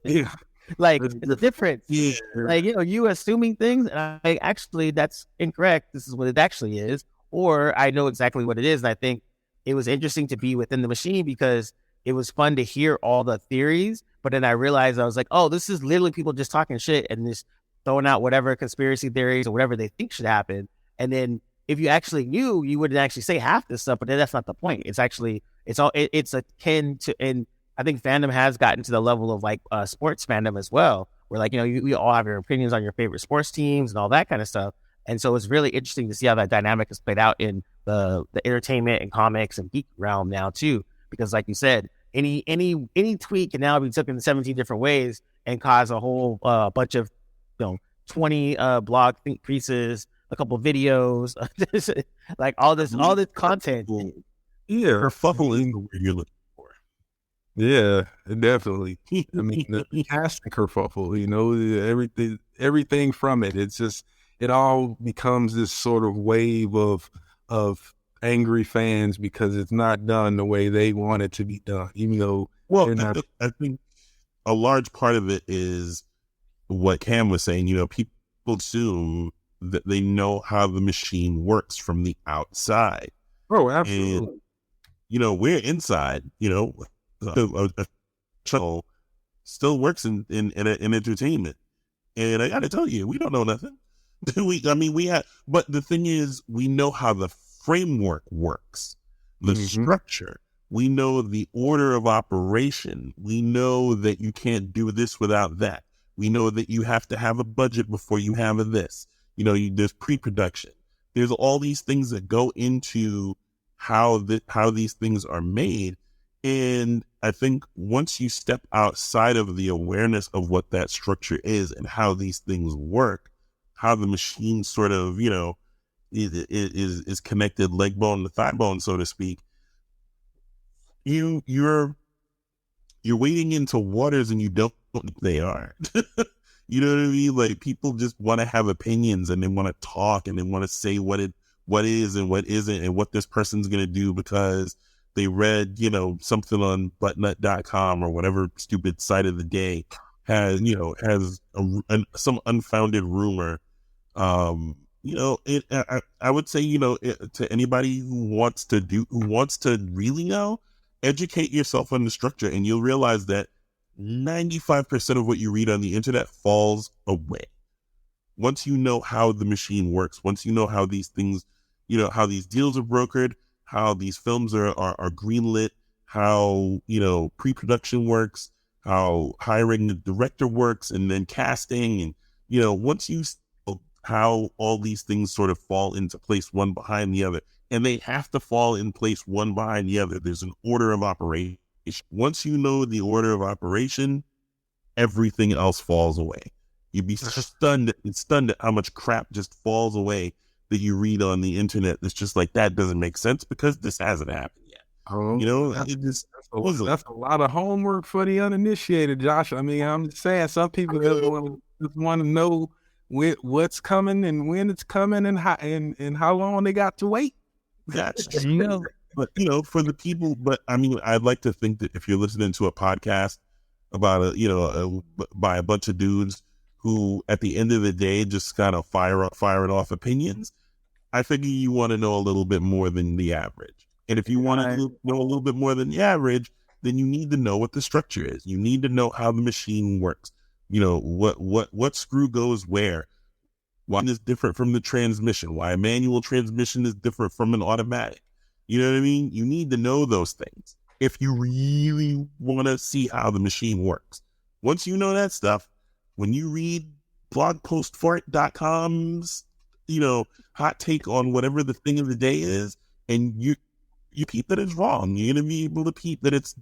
Yeah. Like, it's a difference. Yeah. Like, you assuming things, and actually, that's incorrect. This is what it actually is. Or I know exactly what it is. And I think it was interesting to be within the machine because it was fun to hear all the theories. But then I realized, I was like, oh, this is literally people just talking shit and just throwing out whatever conspiracy theories or whatever they think should happen. And then if you actually knew, you wouldn't actually say half this stuff, but then that's not the point. It's actually, it's akin to, and I think fandom has gotten to the level of like sports fandom as well, where like, we all have your opinions on your favorite sports teams and all that kind of stuff. And so it's really interesting to see how that dynamic is played out in the entertainment and comics and geek realm now too, because like you said, any tweet can now be taken in 17 different ways. and cause a whole bunch of 20 blog pieces, a couple videos, like all this content. Yeah, Kerfuffle is the word you're looking for. Yeah, definitely. I mean, the casting kerfuffle, everything from it. It's just, it all becomes this sort of wave of angry fans because it's not done the way they want it to be done, even though Well, not. I think a large part of it is what Cam was saying. People assume that they know how the machine works from the outside. Oh, absolutely. And, we're inside. A show still works in entertainment, and I got to tell you, we don't know nothing. But the thing is, we know how the framework works, the structure. We know the order of operation. We know that you can't do this without that. We know that you have to have a budget before you have this. There's pre-production. There's all these things that go into how these things are made. And I think once you step outside of the awareness of what that structure is and how these things work, how the machine sort of, is connected leg bone to thigh bone, so to speak, you're wading into waters and you don't know what they are. You know what I mean? Like, people just want to have opinions and they want to talk and they want to say what is and what isn't and what this person's going to do because they read, something on buttnut.com or whatever stupid site of the day has some unfounded rumor. I would say, to anybody who wants to really know, educate yourself on the structure and you'll realize that 95% of what you read on the internet falls away. Once you know how the machine works, once you know how these things, how these deals are brokered, how these films are greenlit, how, pre-production works, how hiring the director works, and then casting. And, once you know how all these things sort of fall into place one behind the other, and they have to fall in place one behind the other. There's an order of operation. Once you know the order of operation, everything else falls away. You'd be stunned at how much crap just falls away that you read on the internet. It's just like, that doesn't make sense because this hasn't happened yet. That's a lot of homework for the uninitiated, Josh. I mean, I'm just saying, some people just want to know what's coming and when it's coming and how long they got to wait. That's true. But, for the people, I'd like to think that if you're listening to a podcast about by a bunch of dudes who at the end of the day just kind of firing off opinions, I figure you want to know a little bit more than the average. And if you want to know a little bit more than the average, then you need to know what the structure is. You need to know how the machine works. What screw goes where. Why is different from the transmission? Why a manual transmission is different from an automatic? You know what I mean? You need to know those things if you really want to see how the machine works. Once you know that stuff, when you read blogpostfort.com's, hot take on whatever the thing of the day is, and you peep that it's wrong, you're going to be able to peep that it's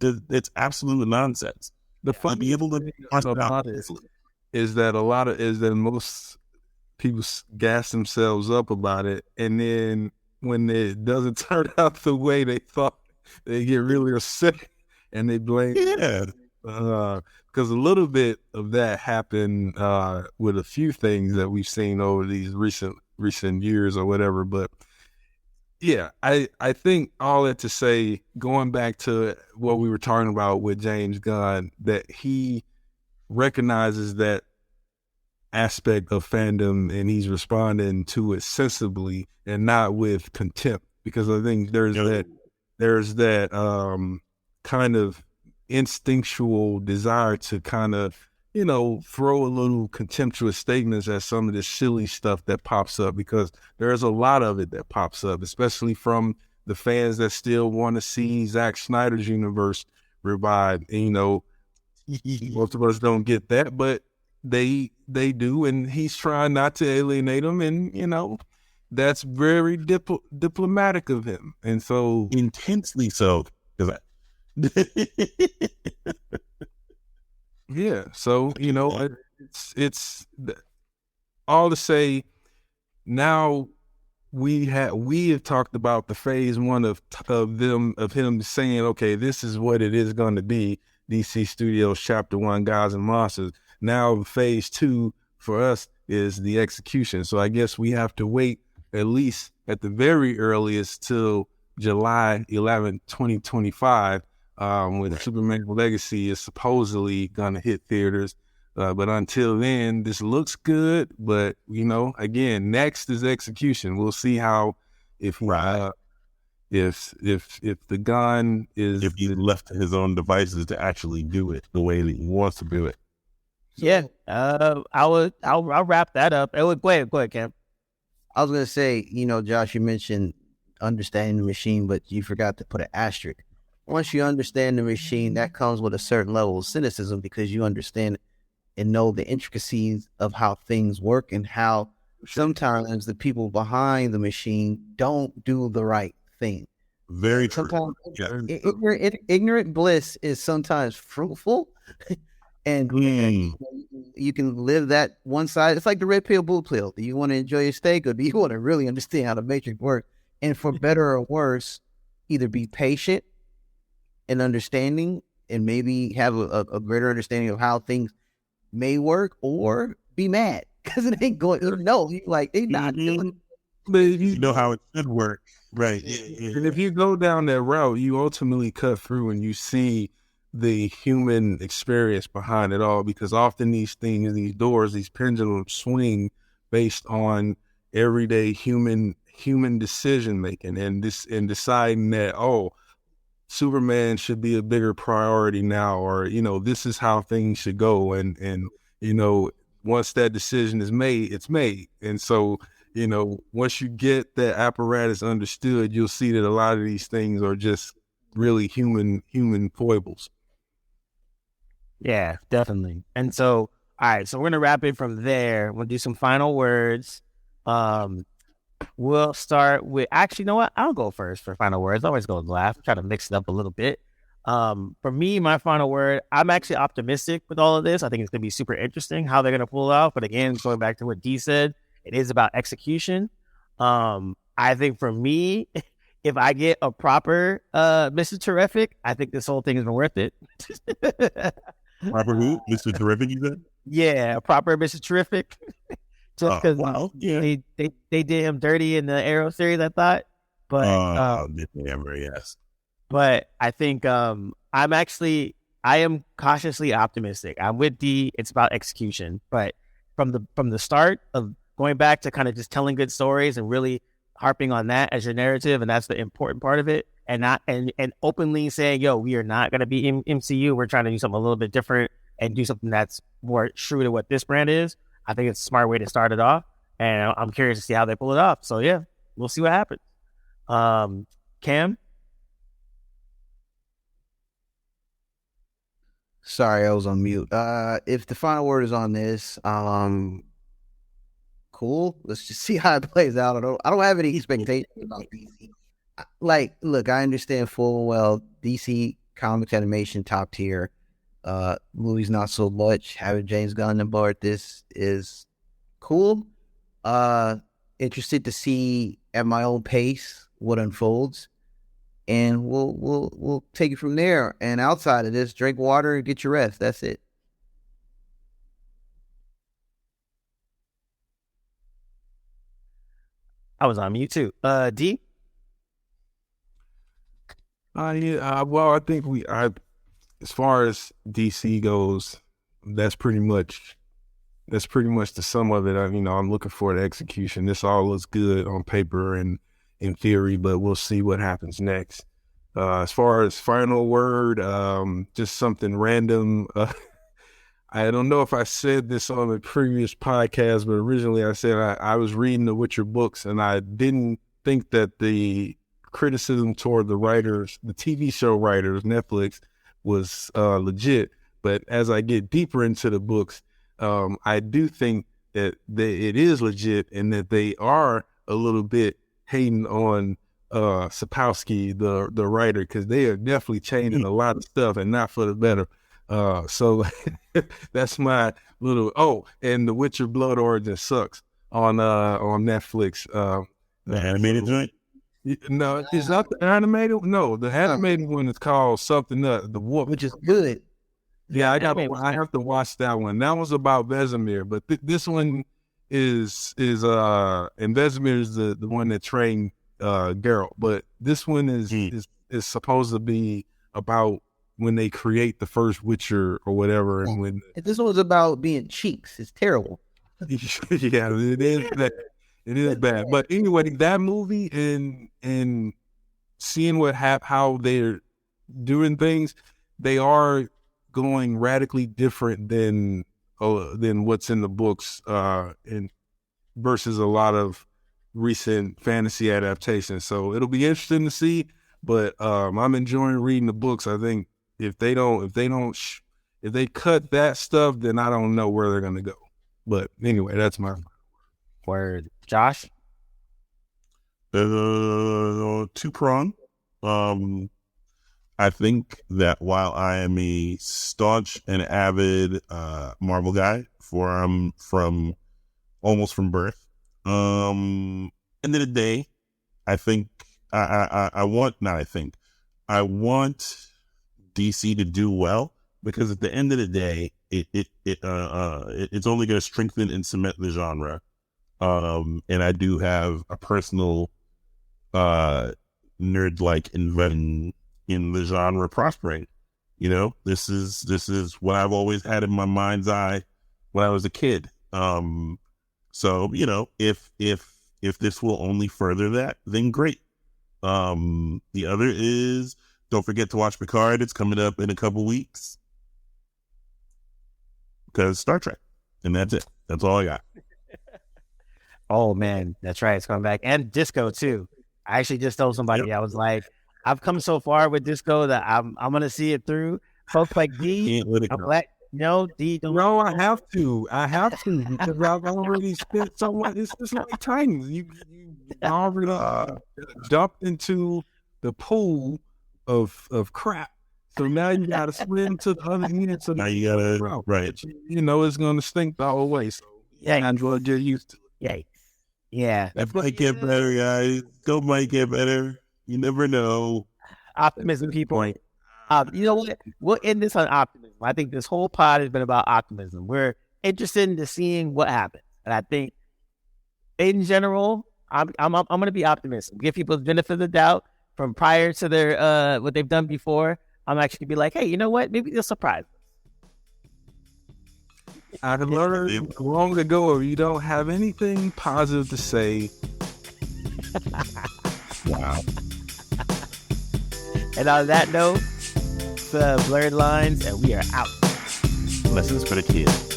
absolute nonsense. The fun be able to about it is that most people gas themselves up about it, and then when it doesn't turn out the way they thought, they get really upset and they blame. Yeah. Because a little bit of that happened with a few things that we've seen over these recent years or whatever. But yeah, I think all that to say, going back to what we were talking about with James Gunn, that he recognizes that aspect of fandom and he's responding to it sensibly and not with contempt, because I think there's that kind of instinctual desire to kind of, throw a little contemptuous statements at some of this silly stuff that pops up, because there's a lot of it that pops up, especially from the fans that still want to see Zack Snyder's universe revived. And, most of us don't get that, but they do, and he's trying not to alienate them, and that's very diplomatic of him, and so intensely so. Yeah. So, it's all to say now we have talked about the phase one of him saying, okay, this is what it is going to be. DC Studios Chapter 1, Gods and Monsters. Now phase two for us is the execution. So I guess we have to wait at least at the very earliest till July 11th, 2025, when Superman Legacy is supposedly going to hit theaters. But until then, this looks good. But again, next is execution. We'll see how if the Gunn is if he's left to his own devices to actually do it the way that he wants to do it. Yeah, I'll wrap that up. Go ahead, Cam. I was gonna say, Josh, you mentioned understanding the machine, but you forgot to put an asterisk. Once you understand the machine, that comes with a certain level of cynicism because you understand and know the intricacies of how things work and how sometimes the people behind the machine don't do the right thing. Very true. Sometimes Yeah. ignorant bliss is sometimes fruitful. And you can live that one side. It's like the red pill, blue pill. Do you want to enjoy your steak or do you want to really understand how the matrix works? And for better or worse, either be patient and understanding and maybe have a greater understanding of how things may work, or be mad because it ain't going. No, they not doing. But you know how it should work, right? And if you go down that route, you ultimately cut through and you see the human experience behind it all, because often these things, these doors, these pendulums swing based on everyday human decision making and deciding that, Superman should be a bigger priority now, or this is how things should go, and once that decision is made, it's made. And so once you get that apparatus understood, you'll see that a lot of these things are just really human foibles. Yeah, definitely. And so, all right, so we're gonna wrap it from there. We'll do some final words. We'll start with, actually, you know what? I'll go first for final words. I always go last. Try to mix it up a little bit. For me, my final word, I'm actually optimistic with all of this. I think it's going to be super interesting how they're going to pull it off. But again, going back to what Dee said, it is about execution. I think for me, if I get a proper Mr. Terrific, I think this whole thing is worth it. Proper who? Mr. Terrific, you said? Yeah, proper Mr. Terrific. Just because yeah. they did him dirty in the Arrow series, I thought. But yes. But I think I am cautiously optimistic. I'm with D. It's about execution. But from the start of going back to kind of just telling good stories and really harping on that as your narrative, and that's the important part of it, and not and openly saying, yo, we are not going to be in MCU. We're trying to do something a little bit different and do something that's more true to what this brand is. I think it's a smart way to start it off, and I'm curious to see how they pull it off. So yeah, we'll see what happens. Cam? Sorry, I was on mute. If the final word is on this, cool. Let's just see how it plays out. I don't have any expectations about DC. Look, I understand full well DC comics animation top tier. Movies not so much. Having James Gunn on board this is cool. Interested to see at my own pace what unfolds, and we'll take it from there. And outside of this, drink water and get your rest. That's it. I was on mute too. D? Well, I think as far as DC goes, that's pretty much the sum of it. I'm looking for the execution. This all looks good on paper and in theory, but we'll see what happens next. As far as final word, just something random. I don't know if I said this on a previous podcast, but originally I said I was reading the Witcher books, and I didn't think that the criticism toward the writers, the TV show writers, Netflix, was legit. But as I get deeper into the books, I do think that it is legit, and that they are a little bit hating on Sapkowski, the writer, because they are definitely changing a lot of stuff, and not for the better. So that's my little. Oh, and The Witcher Blood Origin sucks on Netflix. The animated joint. No, is that the animated? No, the animated one is called something. The Wolf, which is good. Yeah, I have to watch that one. That was about Vesemir, but this one is and Vesemir is the one that trained Geralt. But this one is supposed to be about when they create the first Witcher or whatever, and when This one's about being cheeks. It's terrible. yeah, it is that. It is bad. But anyway, that movie and seeing how they're doing things, they are going radically different than what's in the books, and versus a lot of recent fantasy adaptations. So it'll be interesting to see. But I'm enjoying reading the books. I think if they cut that stuff, then I don't know where they're gonna go. But anyway, that's my word. Josh? Two-prong. I think that while I am a staunch and avid Marvel guy from almost from birth, end of the day, I think I want DC to do well, because at the end of the day, it's only going to strengthen and cement the genre. And I do have a personal nerd-like investment in the genre prospering. You know, this is what I've always had in my mind's eye when I was a kid. So, you know, if this will only further that, then great. The other is, don't forget to watch Picard. It's coming up in a couple weeks. Because Star Trek. And that's it. That's all I got. Oh man, that's right. It's coming back. And Disco too. I actually just told somebody, I was like, I've come so far with Disco that I'm gonna see it through. Folks like D, Can't let it go. Black, no, D don't. No, I have to because I've already spent so much. It's just like Titans. You already dumped into the pool of crap. So now you gotta swim to the other end. So Now you gotta right. You know it's gonna stink the whole way. So Android, you're used to it. Yeah. That might get better, guys. Go might get better. You never know. Optimism, people. You know what? We'll end this on optimism. I think this whole pod has been about optimism. We're interested in seeing what happens, and I think, in general, I'm going to be optimistic. Give people the benefit of the doubt from prior to their what they've done before. I'm actually going to be like, hey, you know what? Maybe they'll surprise us. I learned long ago, if you don't have anything positive to say. Wow. And on that note, the Blerdlines, and we are out. Lessons for the kids.